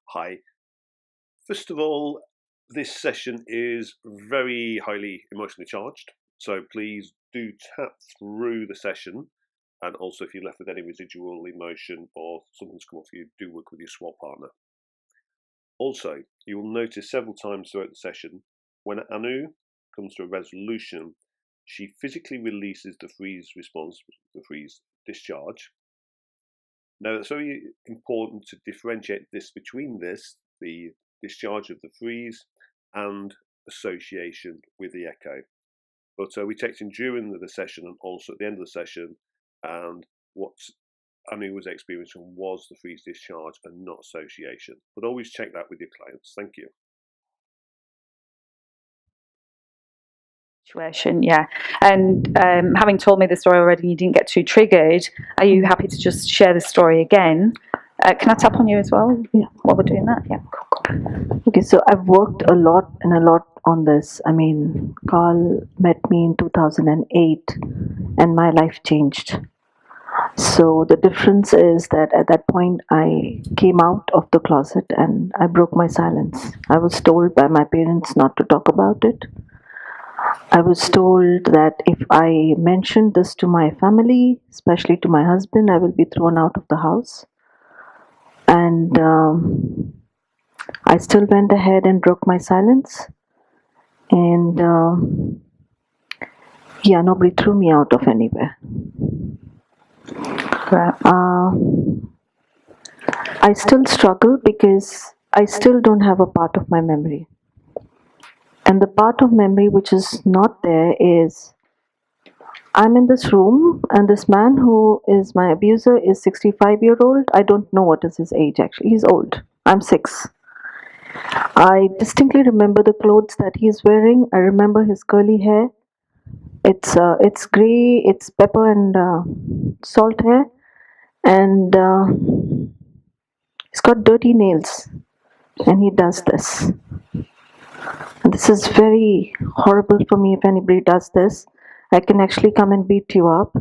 Hi. First of all, this session is very highly emotionally charged, so please do tap through the session. And also, if you're left with any residual emotion or something's come up for you, do work with your swap partner. Also, you will notice several times throughout the session, when Anu comes to a resolution, she physically releases the freeze response, the freeze discharge. Now, it's very important to differentiate this between the discharge of the freeze, and association with the echo. But we checked in during the session and also at the end of the session, and what Anu was experiencing was the freeze discharge and not association. But always check that with your clients. Thank you. Situation, yeah. And having told me the story already, you didn't get too triggered. Are you happy to just share the story again? Can I tap on you as well? Yeah. While we're doing that, yeah. Cool. Okay, so I've worked a lot on this. I mean, Carl met me in 2008 and my life changed. So the difference is that at that point I came out of the closet and I broke my silence. I was told by my parents not to talk about it. I was told that if I mentioned this to my family, especially to my husband, I will be thrown out of the house. And I still went ahead and broke my silence. And yeah, nobody threw me out of anywhere. I still struggle because I still don't have a part of my memory. And the part of memory which is not there is I'm in this room and this man who is my abuser is 65-year-old. I don't know what is his age actually. He's old. I'm 6. I distinctly remember the clothes that he's wearing. I remember his curly hair. It's grey, it's pepper and salt hair, and he's got dirty nails, and he does this. And this is very horrible for me. If anybody does this, I can actually come and beat you up.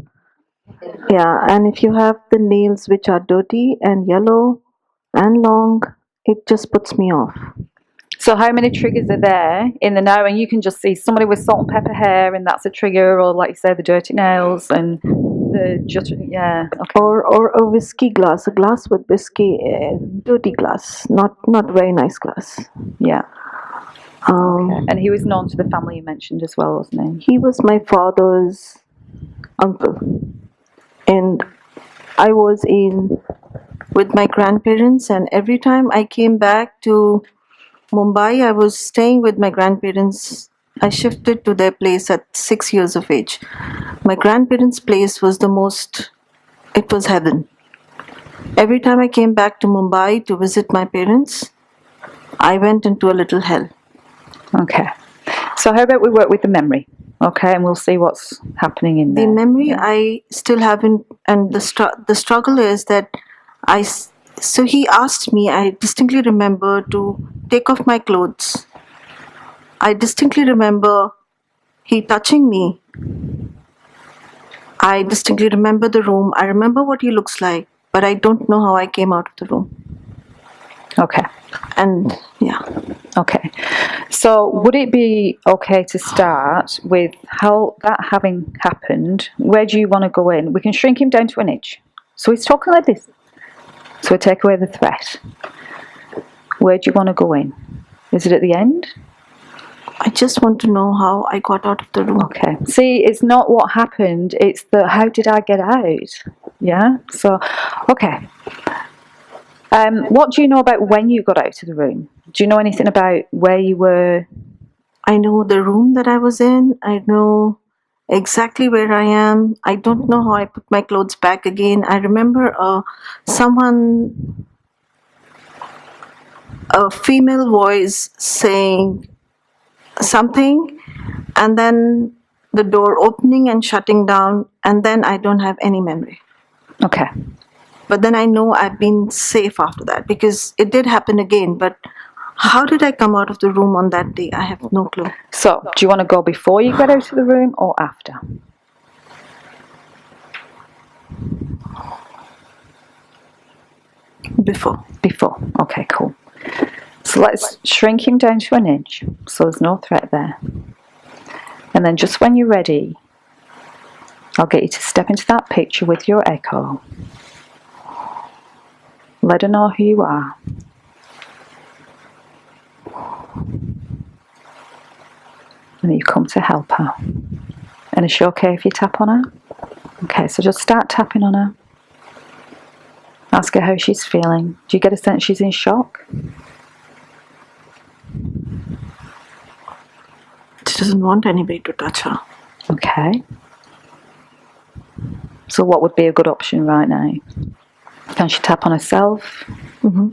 Yeah, and if you have the nails which are dirty and yellow and long, it just puts me off. So how many triggers are there in the now? And you can just see somebody with salt and pepper hair, and that's a trigger, or like you say, the dirty nails and the just, yeah. Okay. Or a whiskey glass, a glass with whiskey, dirty glass, not very nice glass. Yeah. Okay. And he was known to the family you mentioned as well, wasn't he? He was my father's uncle, and I was with my grandparents, and every time I came back to Mumbai, I was staying with my grandparents. I shifted to their place at 6 years of age. My grandparents' place was it was heaven. Every time I came back to Mumbai to visit my parents, I went into a little hell. Okay. So how about we work with the memory? Okay, and we'll see what's happening in there. The memory I still haven't, and the struggle is that so he asked me, I distinctly remember, to take off my clothes. I distinctly remember he touching me. I distinctly remember the room. I remember what he looks like, but I don't know how I came out of the room. Okay. And yeah. Okay. So would it be okay to start with how that having happened, where do you want to go in? We can shrink him down to an inch. So he's talking like this. So we take away the threat. Where do you want to go in? Is it at the end? I just want to know how I got out of the room. Okay. See, it's not what happened, it's the how did I get out? Yeah? So, okay. What do you know about when you got out of the room? Do you know anything about where you were? I know the room that I was in. I know exactly where I am. I don't know how I put my clothes back again. I remember a female voice saying something, and then the door opening and shutting down, and then I don't have any memory. Okay. But then I know I've been safe after that, because it did happen again. But how did I come out of the room on that day? I have no clue. So, do you want to go before you get out of the room or after? Before. Before. Okay, cool. So let's shrink him down to an inch, so there's no threat there. And then just when you're ready, I'll get you to step into that picture with your echo. Let her know who you are. And you come to help her. And is she okay if you tap on her? Okay, so just start tapping on her. Ask her how she's feeling. Do you get a sense she's in shock? She doesn't want anybody to touch her. Okay. So what would be a good option right now? Can she tap on herself? Mm-hmm.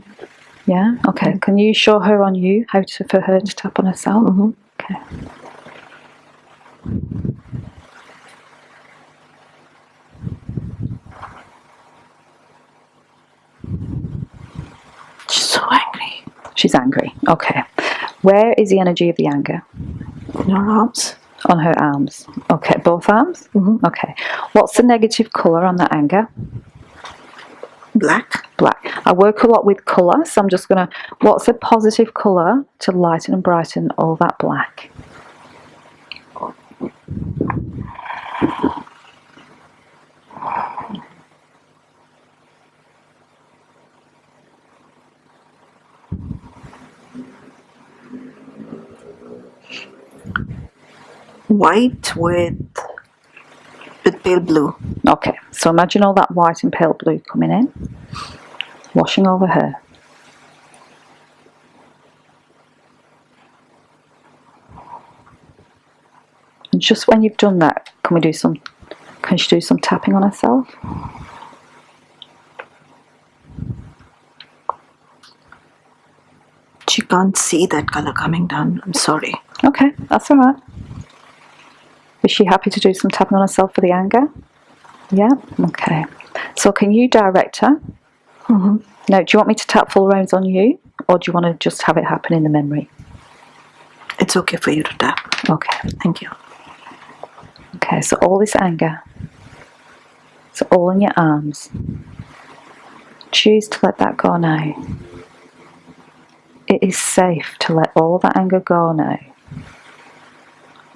Yeah? Okay. Mm-hmm. Can you show her on you how for her to tap on herself? Mm-hmm. Okay. She's so angry. She's angry. Okay. Where is the energy of the anger? In her arms. On her arms. Okay. Both arms? Mm-hmm. Okay. What's the negative colour on that anger? Black. Black. I work a lot with colour, so I'm just going to... What's a positive colour to lighten and brighten all that black? White with pale blue. Okay, so imagine all that white and pale blue coming in, washing over her. And just when you've done that, can she do some tapping on herself? She can't see that color coming down. I'm sorry. Okay, that's all right. Is she happy to do some tapping on herself for the anger? Yeah? Okay. So can you direct her? Mm-hmm. Now, do you want me to tap full rounds on you, or do you want to just have it happen in the memory? It's okay for you to tap. Okay. Thank you. Okay, so all this anger, it's all in your arms. Choose to let that go now. It is safe to let all that anger go now.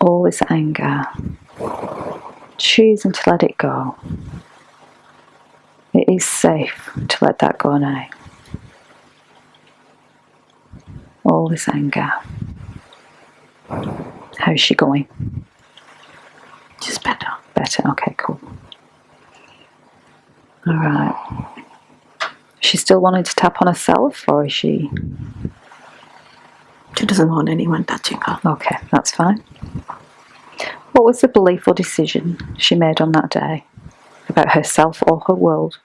All this anger. Choosing to let it go. It is safe to let that go now. All this anger. How's she going? She's better. Better, okay, cool. Alright. She's still wanting to tap on herself, or is she... She doesn't want anyone touching her. Okay, that's fine. What was the belief or decision she made on that day about herself or her world?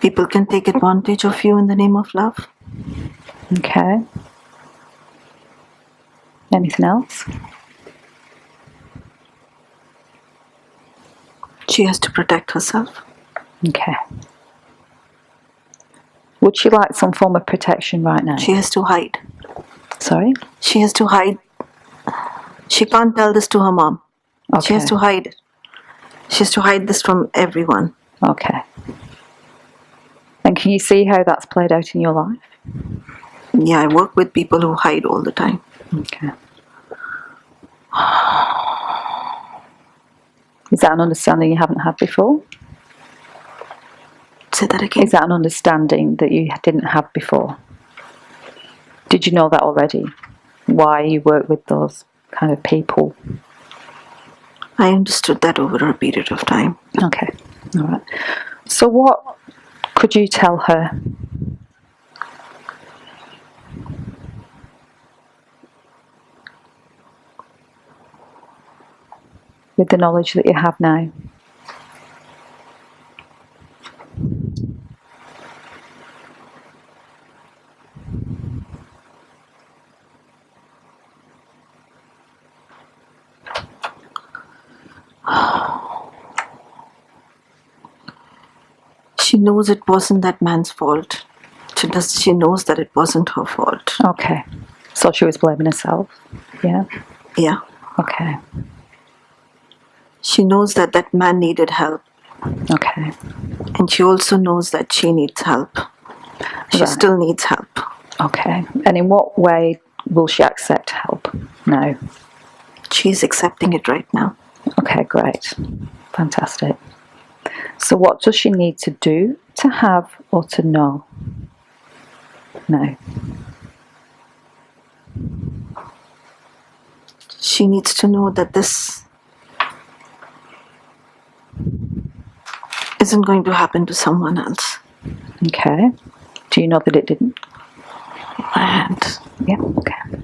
People can take advantage of you in the name of love. Okay. Anything else? She has to protect herself. Okay. Would she like some form of protection right now? She has to hide. Sorry? She has to hide. She can't tell this to her mom. Okay. She has to hide it. She has to hide this from everyone. Okay. And can you see how that's played out in your life? Yeah, I work with people who hide all the time. Okay. Is that an understanding you haven't had before? Say that again. Is that an understanding that you didn't have before? Did you know that already? Why you work with those kind of people? I understood that over a period of time. Okay. All right. So what could you tell her? With the knowledge that you have now? She knows it wasn't that man's fault. She knows that it wasn't her fault. Okay. So she was blaming herself. Yeah. Yeah. Okay. She knows that that man needed help. Okay. And she also knows that she needs help. She Right. still needs help. Okay. And in what way will she accept help? No. She's accepting it right now. Okay, great. Fantastic. So what does she need to do to have or to know? No. She needs to know that this isn't going to happen to someone else. Okay. Do you know that it didn't? And Yeah. Okay.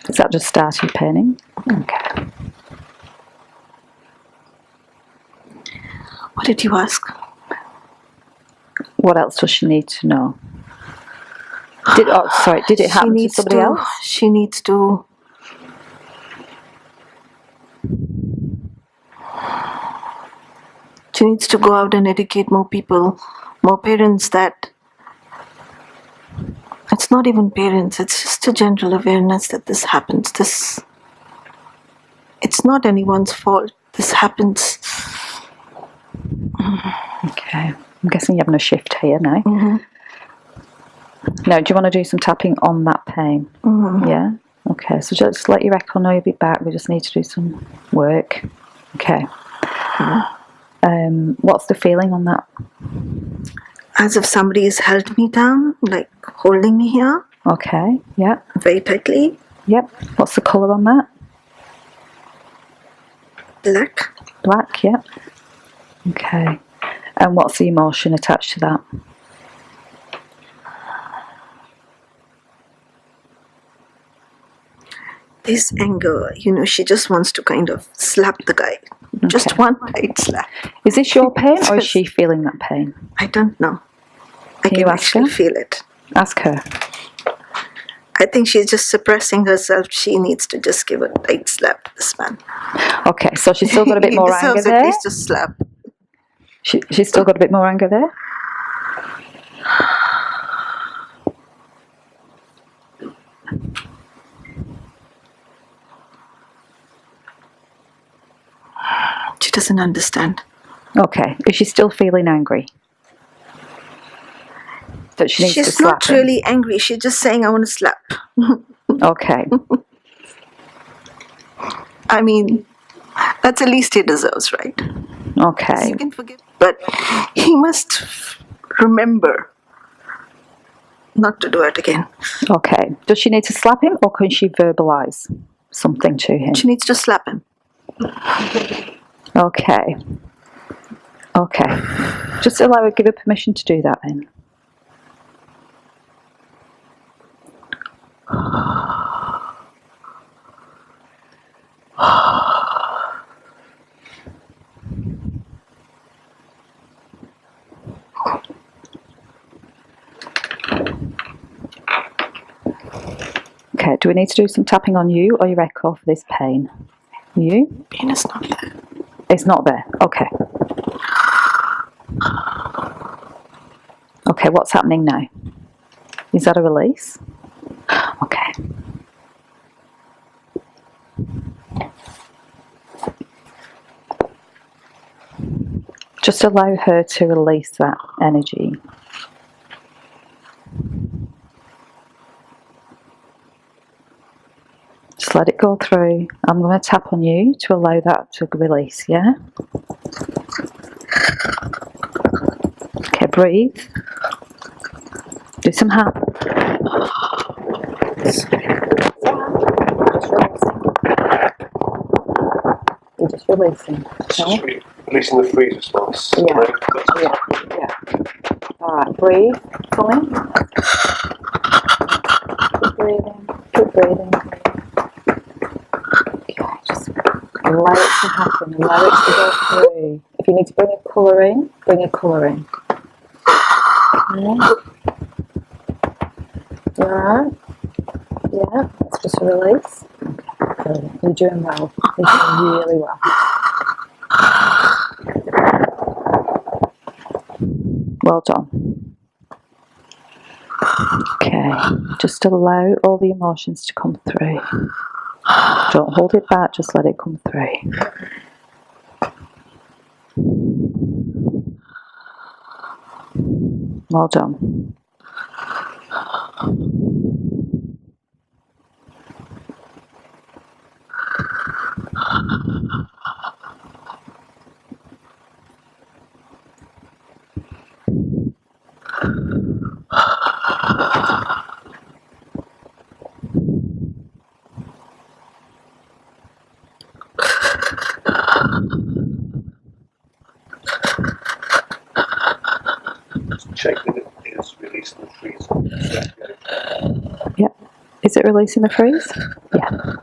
Has that just started painting? Okay. what did you ask? What else does she need to know? Did it happen to somebody else? She needs to go out and educate more people, more parents, that it's not even parents, it's just a general awareness that this happens. It's not anyone's fault. This happens. Okay. I'm guessing you're having a shift here now. Mm-hmm. Now, do you want to do some tapping on that pain? Mm-hmm. Yeah? Okay, so just let your echo know you'll be back. We just need to do some work. Okay. What's the feeling on that? As if somebody has held me down, like holding me here Okay, yeah. very tightly. Yep. What's the colour on that? Black. Black, yep. Okay. And what's the emotion attached to that? This anger, she just wants to kind of slap the guy. Okay. Just one tight slap. Is this your pain or is she feeling that pain? I don't know. I Can can you ask actually her? feel it. Ask her. I think she's just suppressing herself. She needs to just give a tight slap to this man. Okay, so she's still got a bit more anger deserves there? at least a slap. She's still got a bit more anger there? She doesn't understand. Okay. Is she still feeling angry? That she needs to She's slap not him? really angry. She's just saying, I want to slap. Okay. I mean, that's the least he deserves, right? Okay. You can forgive. But he must remember not to do it again. Okay. Does she need to slap him or can she verbalise something to him? She needs to slap him. Okay. Okay. Just allow her, give her permission to do that then. Okay, do we need to do some tapping on you or your echo for this pain? You? Pain is not there. It's not there. Okay. Okay, what's happening now? Is that a release? Okay. Just allow her to release that energy. Just let it go through. I'm going to tap on you to allow that to release, yeah? Okay, breathe. Do some hand. You're just releasing. Okay? Releasing the freeze response. Yeah. Alright, breathe. Fully. Keep breathing. Keep breathing. Okay, just allow it to happen. Allow it to go through. If you need to bring a colour in, bring a colour in. Okay. You alright? Yeah, it's just a release. Okay, brilliant. You're doing well. You're doing really well. Well done. Okay. okay. Just allow all the emotions to come through. Don't hold it back, just let it come through. Well done. Check that it is releasing the freeze. Yep. Is it releasing the freeze? Yeah.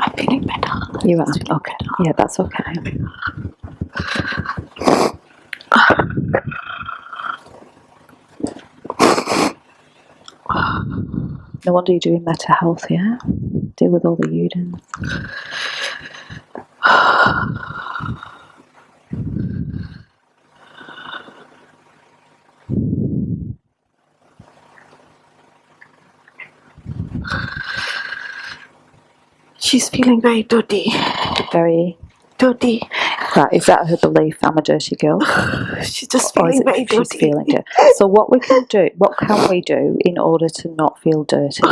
I'm feeling better. You are? Okay. Yeah, that's okay. No wonder you're doing Meta Health, yeah? Deal with all the Udins. She's feeling very dirty. Very Dirty. right. Is that her belief? I'm a dirty girl. She's just Or is feeling it very she's dirty. feeling dirty? So what can we do in order to not feel dirty?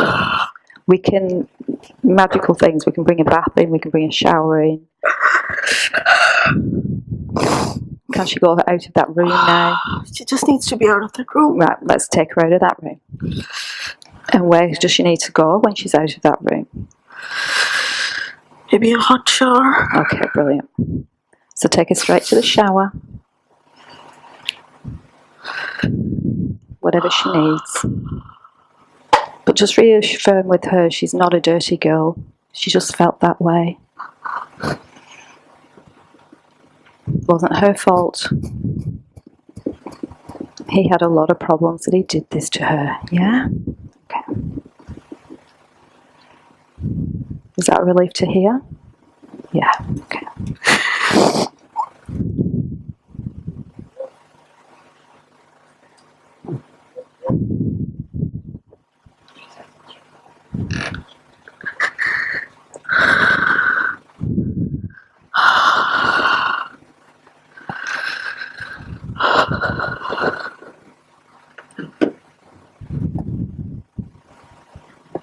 We can magical things. We can bring a bath in. We can bring a shower in. Can she go out of that room now? She just needs to be out of that room. Right. Let's take her out of that room. And where does she need to go when she's out of that room? Maybe a hot shower. Okay, brilliant. So take her straight to the shower. Whatever she needs. But just reaffirm with her she's not a dirty girl. She just felt that way. It wasn't her fault. He had a lot of problems that he did this to her. Yeah? Okay. Is that a relief to hear? Yeah, okay.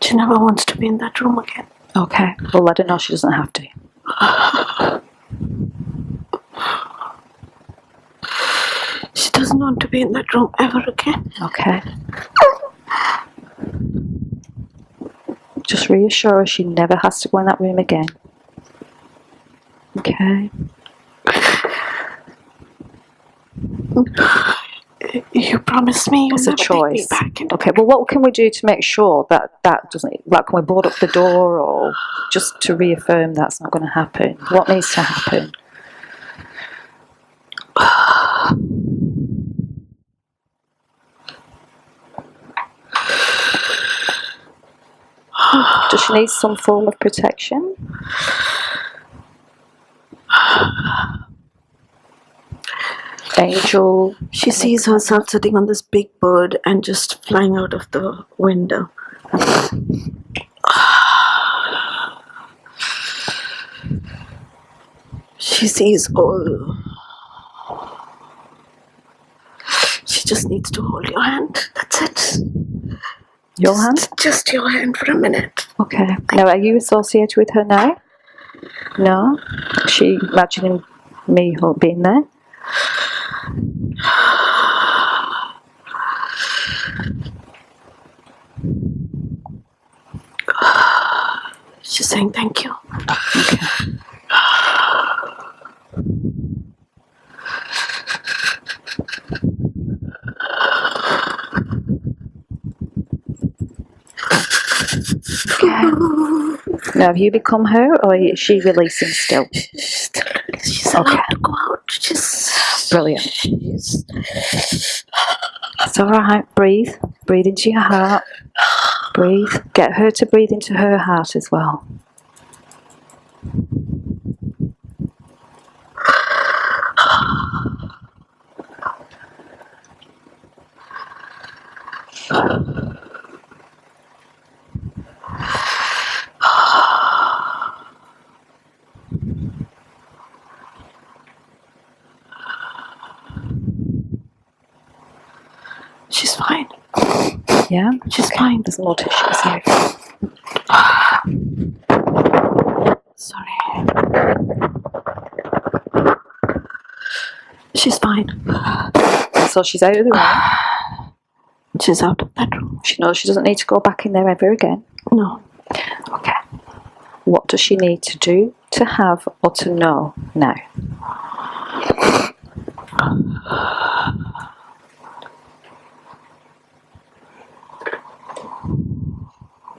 She never wants to be in that room again. Okay, we'll let her know she doesn't have to. She doesn't want to be in that room ever again. Okay. Just reassure her she never has to go in that room again. Okay. You promised me you'll It's a never take me choice. back. Okay, well, what can we do to make sure that that doesn't, like, can we board up the door or just to reaffirm that's not going to happen? What needs to happen? Does she need some form of protection? Angel. She sees herself sitting on this big bird and just flying out of the window. She sees all. She just needs to hold your hand. That's it. Your hand? Just your hand for a minute. Okay. Now, are you associated with her now? No? Is she imagining me being there? She's saying thank you. Okay. Now, have you become her, or is she releasing still? She's allowed to go out. Just brilliant. That's all right. Breathe. Breathe into your heart. Breathe. Get her to breathe into her heart as well. She's fine. Yeah? She's fine. There's more tissues here. Sorry. She's fine. So she's out of the room. She's out of that room. She knows she doesn't need to go back in there ever again. No. Okay. What does she need to do, to have, or to know now?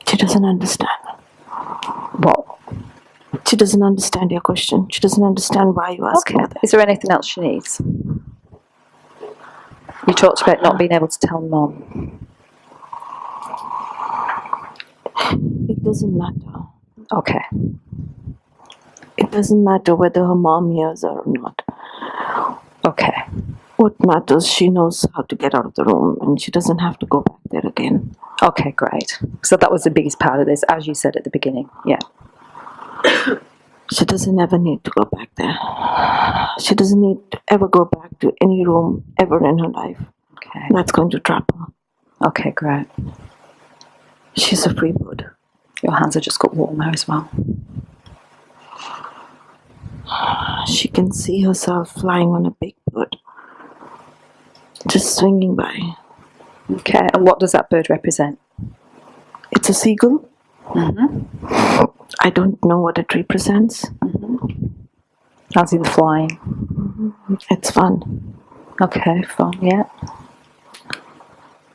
She doesn't understand. What? She doesn't understand your question. She doesn't understand why you ask Okay. her that. Is there anything else she needs? You talked about not being able to tell Mum. It doesn't matter. Okay. It doesn't matter whether her mom hears her or not. Okay. What matters, she knows how to get out of the room and she doesn't have to go back there again. Okay, great. So that was the biggest part of this, as you said at the beginning. Yeah. She doesn't ever need to go back there. She doesn't need to ever go back to any room ever in her life. Okay. That's going to trap her. Okay, great. She's a free bird. Your hands have just got warmer as well. She can see herself flying on a big bird, just swinging by. Okay, and what does that bird represent? It's a seagull. Mm-hmm. I don't know what it represents. Mm-hmm. As in flying. It's fun. Okay, fun, yeah.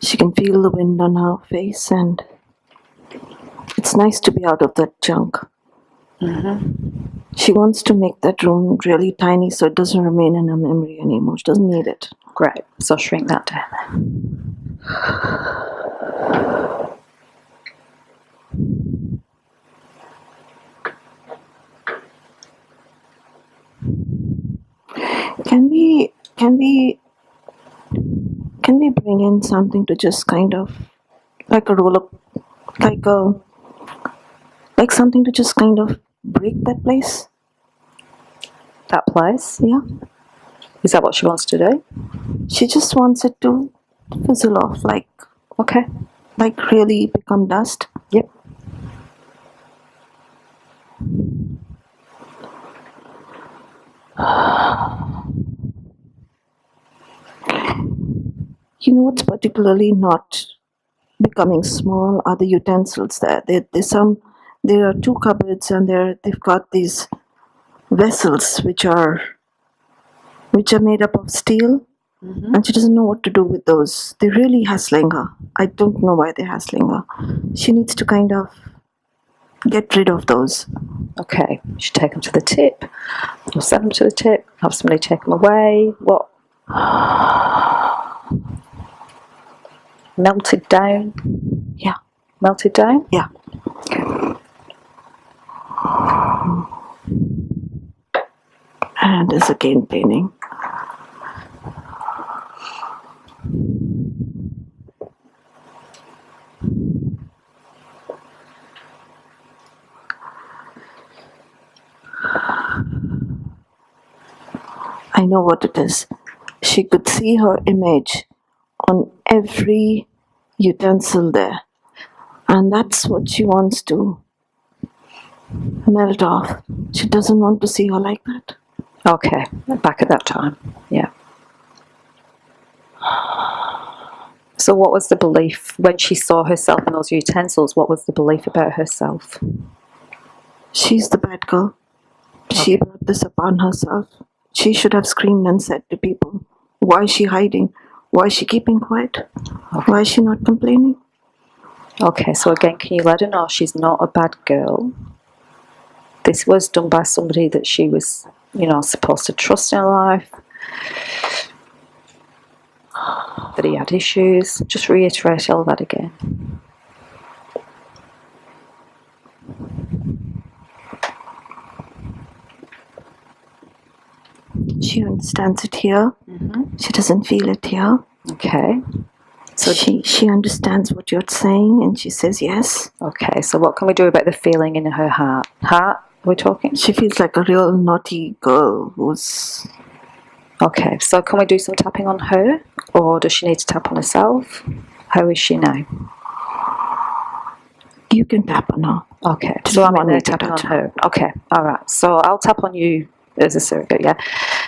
She can feel the wind on her face and it's nice to be out of that junk. Mm-hmm. She wants to make that room really tiny so it doesn't remain in her memory anymore. She doesn't need it. Great, so shrink that down. Can we bring in something to just kind of like a roll up, like something to just kind of break that place? That place? Yeah. Is that what she wants to do? She just wants it to fizzle off, like Okay. really become dust. Yep. You know what's particularly not becoming small are the utensils there. There are two cupboards and they've got these vessels which are made up of steel. Mm-hmm. And she doesn't know what to do with those. They're really hassling her. I don't know why they're hassling her. She needs to kind of get rid of those. Okay, you should take them to the tip. Or send them to the tip. Have somebody take them away. What? Melted down? Yeah. Melted down? Yeah. Okay. And there's again painting. I know what it is. She could see her image on every utensil there. And that's what she wants to melt off. She doesn't want to see her like that. Okay, back at that time. Yeah. So what was the belief when she saw herself in those utensils? What was the belief about herself? She's the bad girl. She brought this upon herself. She should have screamed and said to people, why is she hiding? Why is she keeping quiet? Why is she not complaining? Okay, so again, can you let her know she's not a bad girl? This was done by somebody that she was, supposed to trust in her life. that he had issues. Just reiterate all that again. She understands it here. Mm-hmm. She doesn't feel it here. Okay. So she understands what you're saying and she says yes. Okay, so what can we do about the feeling in her heart? Heart, we're talking? She feels like a real naughty girl who's... Okay, so can we do some tapping on her? Or does she need to tap on herself? How is she now? You can tap on her. Okay, Do so you I'm in want there me to tapping on touch her. Okay, alright. So I'll tap on you as a surrogate, yeah?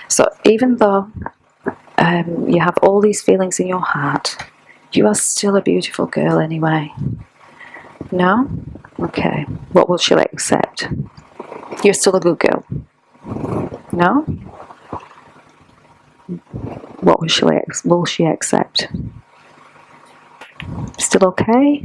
So even though you have all these feelings in your heart, you are still a beautiful girl anyway. No? Okay. What will she accept? You're still a good girl. No? What will she accept? Still okay?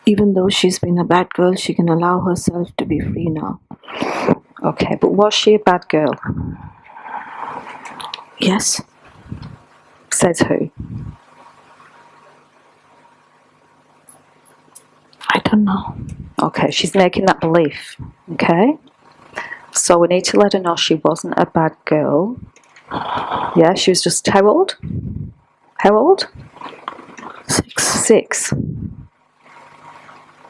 Even though she's been a bad girl, she can allow herself to be free now. Okay, but was she a bad girl? Yes. Says who? I don't know. Okay, she's making that belief. Okay? So we need to let her know she wasn't a bad girl. Yeah, she was just how old? How old? 6. 6.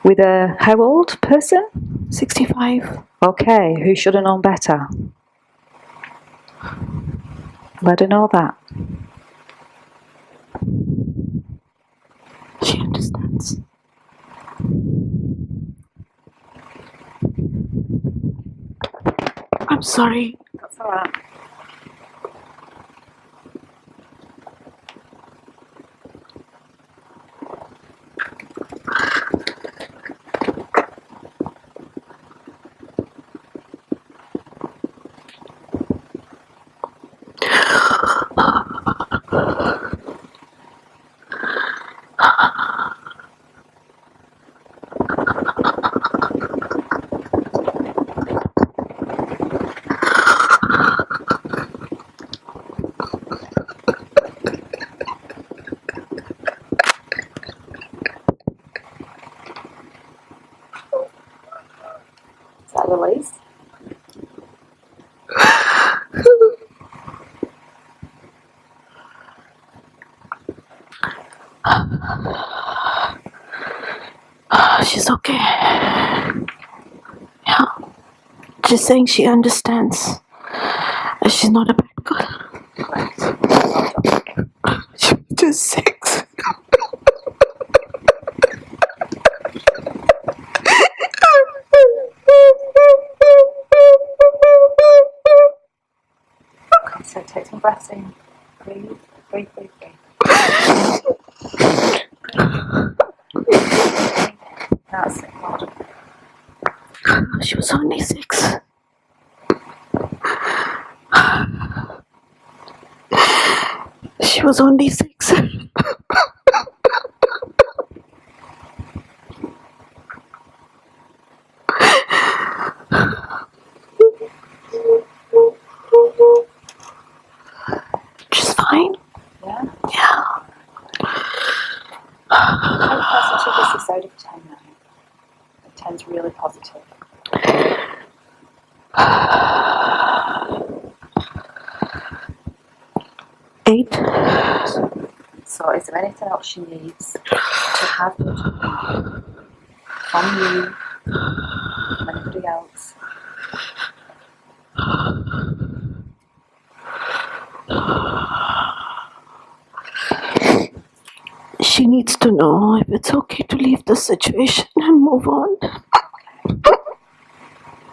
With a how old person? 65. Okay, who should have known better? Let her know that. She understands. I'm sorry. That's alright. Is that release? She's okay. Yeah. She's saying she understands. She's not a bad girl. She's just 6. So take some breaths in. Breathe, breathe, breathe, breathe. That's it. She was only 6. She was only 6. She's fine. Yeah? Yeah. How positive is this out of 10 now? 10's really positive. 8. So is there anything else she needs to have from you, from anybody else? She needs to know if it's okay to leave the situation and move on.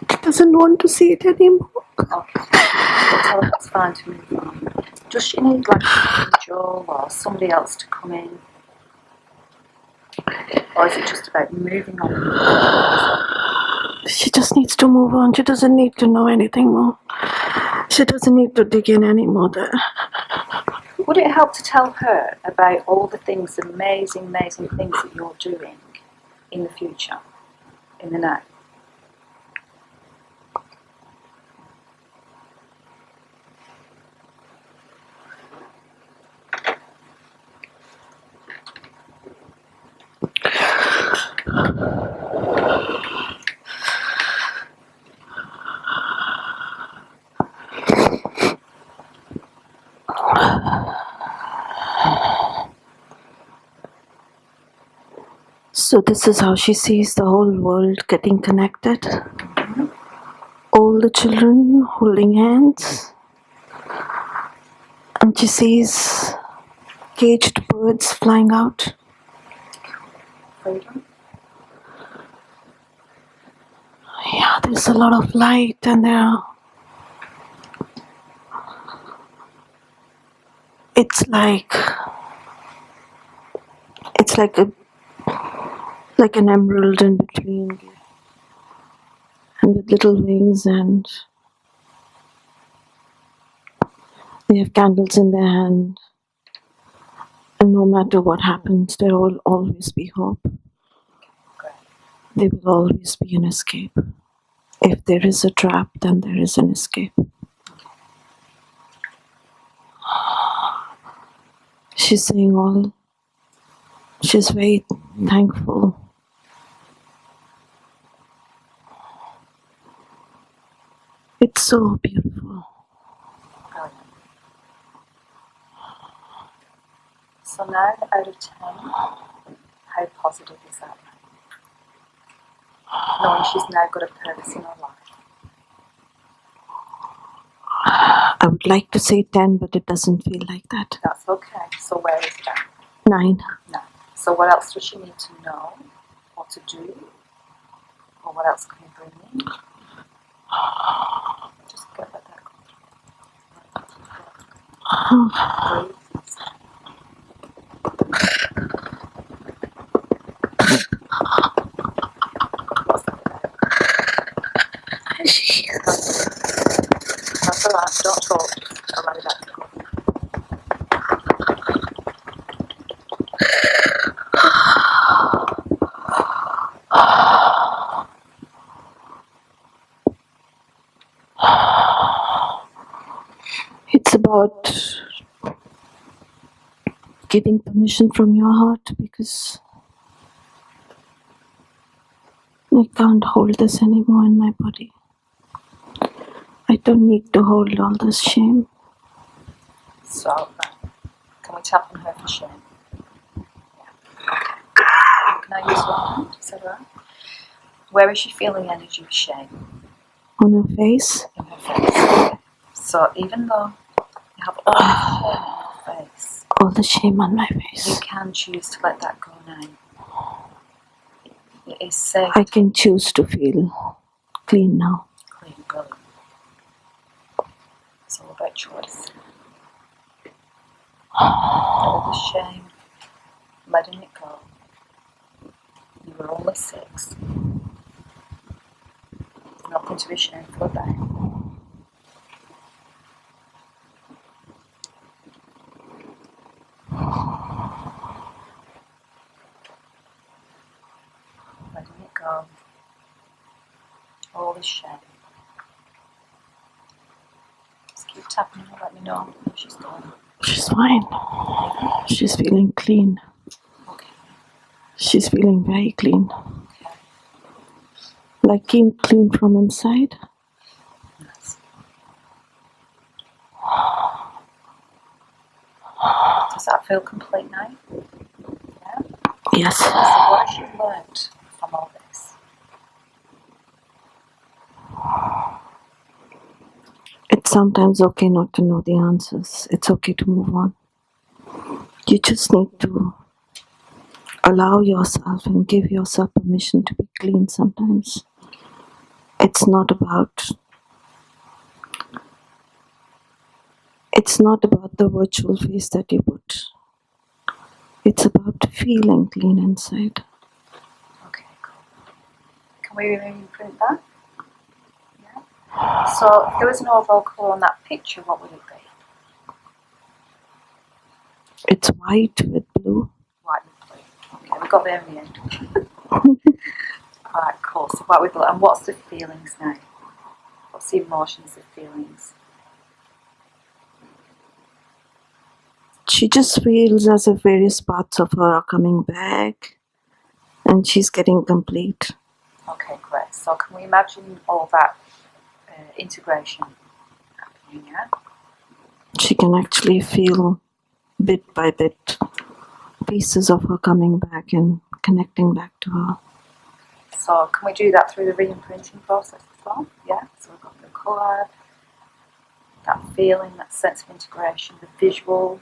She doesn't want to see it anymore. Okay. We'll tell her it's fine to move on. Does she need like an angel or somebody else to come in? Or is it just about moving on? She just needs to move on. She doesn't need to know anything more. She doesn't need to dig in anymore there. Would it help to tell her about all the things, amazing, amazing things that you're doing in the future? in the neck. So this is how she sees the whole world getting connected. All the children holding hands. And she sees caged birds flying out. Freedom. Yeah, there's a lot of light and it's like an emerald in between, and with little wings, and they have candles in their hand. And no matter what happens, there will always be hope. There will always be an escape. If there is a trap, then there is an escape. She's saying she's very thankful. It's so beautiful. So now, out of 10, how positive is that? Knowing she's now got a purpose in her life. I would like to say 10, but it doesn't feel like that. That's okay. So where is that? 9. No. So what else does she need to know or to do? Or what else can you bring in? Just get let that go. Breathe. That's alright, don't talk. I'll let it out. It's about giving permission from your heart, because I can't hold this anymore in my body. I don't need to hold all this shame. So, can we tap on her for shame? Yeah. Okay. Can I use one hand? Is that right? Where is she feeling energy of shame? On her face. In her face. Okay. So even though you have all the shame in your face, All the shame on my you face. can choose to let that go now. It is safe. I can choose to feel clean now. Clean, brilliant. It's all about choice. All the shame, letting it go. You were only 6. Nothing to be shameful about. Letting it go. All the shame. Just keep tapping her, let me know if she's gone. She's fine. She's feeling clean. Okay. She's feeling very clean. Okay. Like clean from inside. Nice. Does that feel complete now? Yeah? Yes. So what has she learned from all this? It's sometimes okay not to know the answers. It's okay to move on. You just need to allow yourself and give yourself permission to be clean sometimes. It's not about the virtual face that you put. It's about feeling clean inside. Okay, cool. Can we reimprint that? Yeah. So if there was an overall colour on that picture, what would it be? It's white with blue. White with blue. Okay, we got there in the end. Right, cool. So what and what's the feelings now? What's the emotions, the feelings? She just feels as if various parts of her are coming back and she's getting complete. Okay, great. So can we imagine all that integration happening, yeah? She can actually feel bit by bit pieces of her coming back and connecting back to her. So can we do that through the re-imprinting process as well? Yeah, so we've got the colour, that feeling, that sense of integration, the visual.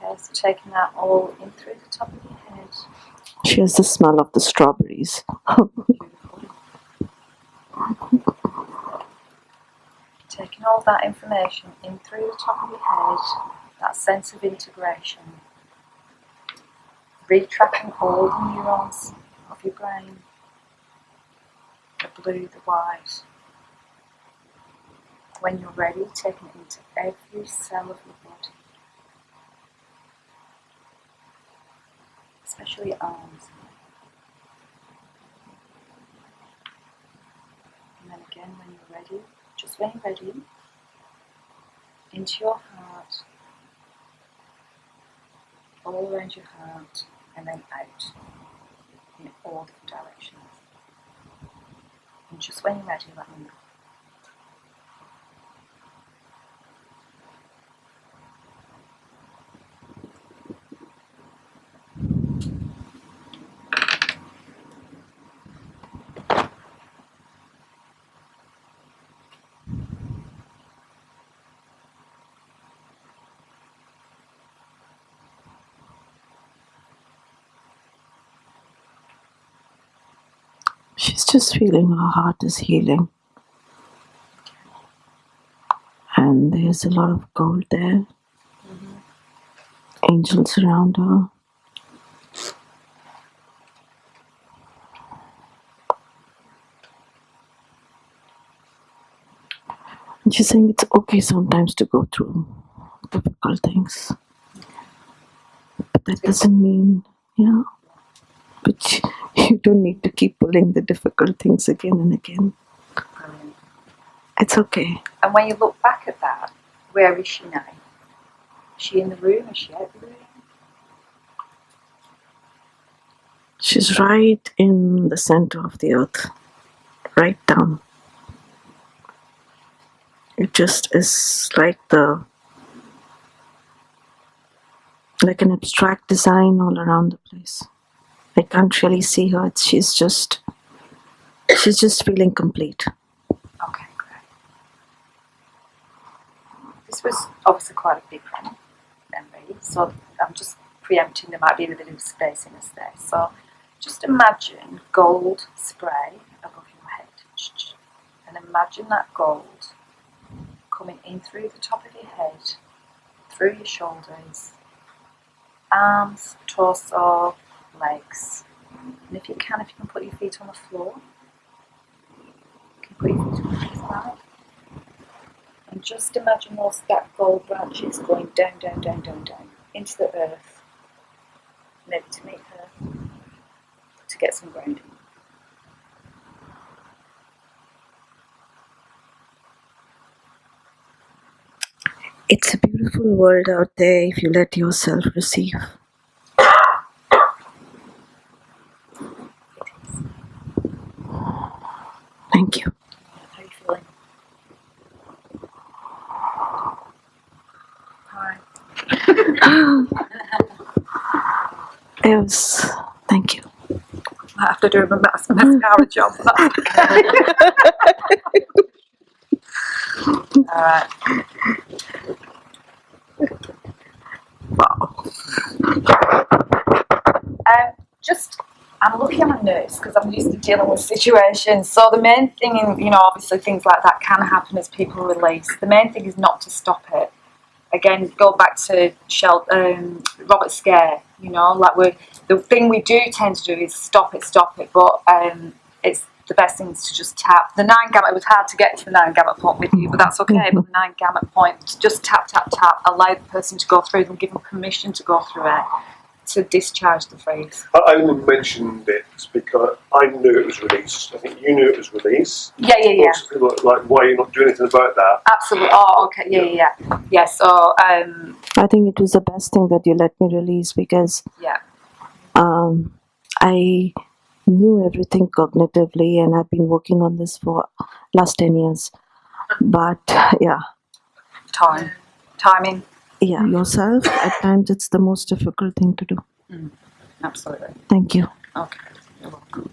Okay, so taking that all in through the top of your head. She has the smell of the strawberries. Beautiful. Taking all that information in through the top of your head, that sense of integration. Retracking all the neurons of your brain, the blue, the white. When you're ready, taking it into every cell of your body, especially your arms. And then again, when you're ready, just when you're ready, into your heart, all around your heart, and then out in all different directions. And just when you're ready, let me know. She's just feeling her heart is healing. And there's a lot of gold there. Angels around her. And she's saying it's okay sometimes to go through difficult things. But that doesn't mean, but you don't need to keep pulling the difficult things again and again. Brilliant. It's okay. And when you look back at that, where is she now? Is she in the room? Is she out the room? She's right in the center of the earth. Right down. It just is like an abstract design all around the place. I can't really see her. She's just feeling complete. Okay, great. This was obviously quite a big memory, so I'm just preempting there might be a bit of space in this there. So just imagine gold spray above your head. And imagine that gold coming in through the top of your head, through your shoulders, arms, torso, legs. And if you can put your feet on the floor, you can put your feet on the side. And just imagine that gold branches going down, down, down, down, down into the earth, maybe to meet her, to get some grounding. It's a beautiful world out there if you let yourself receive. Thank you. How are you feeling? Hi. Thank you. I have to do a mascara job. Alright. Wow. I'm looking at my notes because I'm used to dealing with situations. So the main thing obviously things like that can happen as people release. The main thing is not to stop it. Again, go back to Robert Scare, the thing we do tend to do is stop it, but it's the best thing is to just tap. The 9 gamut, it was hard to get to the 9 gamut point with you, but that's okay. But the 9 gamut point, just tap, tap, tap, allow the person to go through them, give them permission to go through it. to discharge the phrase. I only mentioned it because I knew it was released. I think you knew it was released. Yeah. Lots of people are like, why are you not doing anything about that? Absolutely. Oh, okay. Yeah. So, I think it was the best thing that you let me release because yeah. I knew everything cognitively and I've been working on this for last 10 years. But yeah. Timing. Yeah, yourself, at times it's the most difficult thing to do. Absolutely. Thank you. Okay. You're welcome.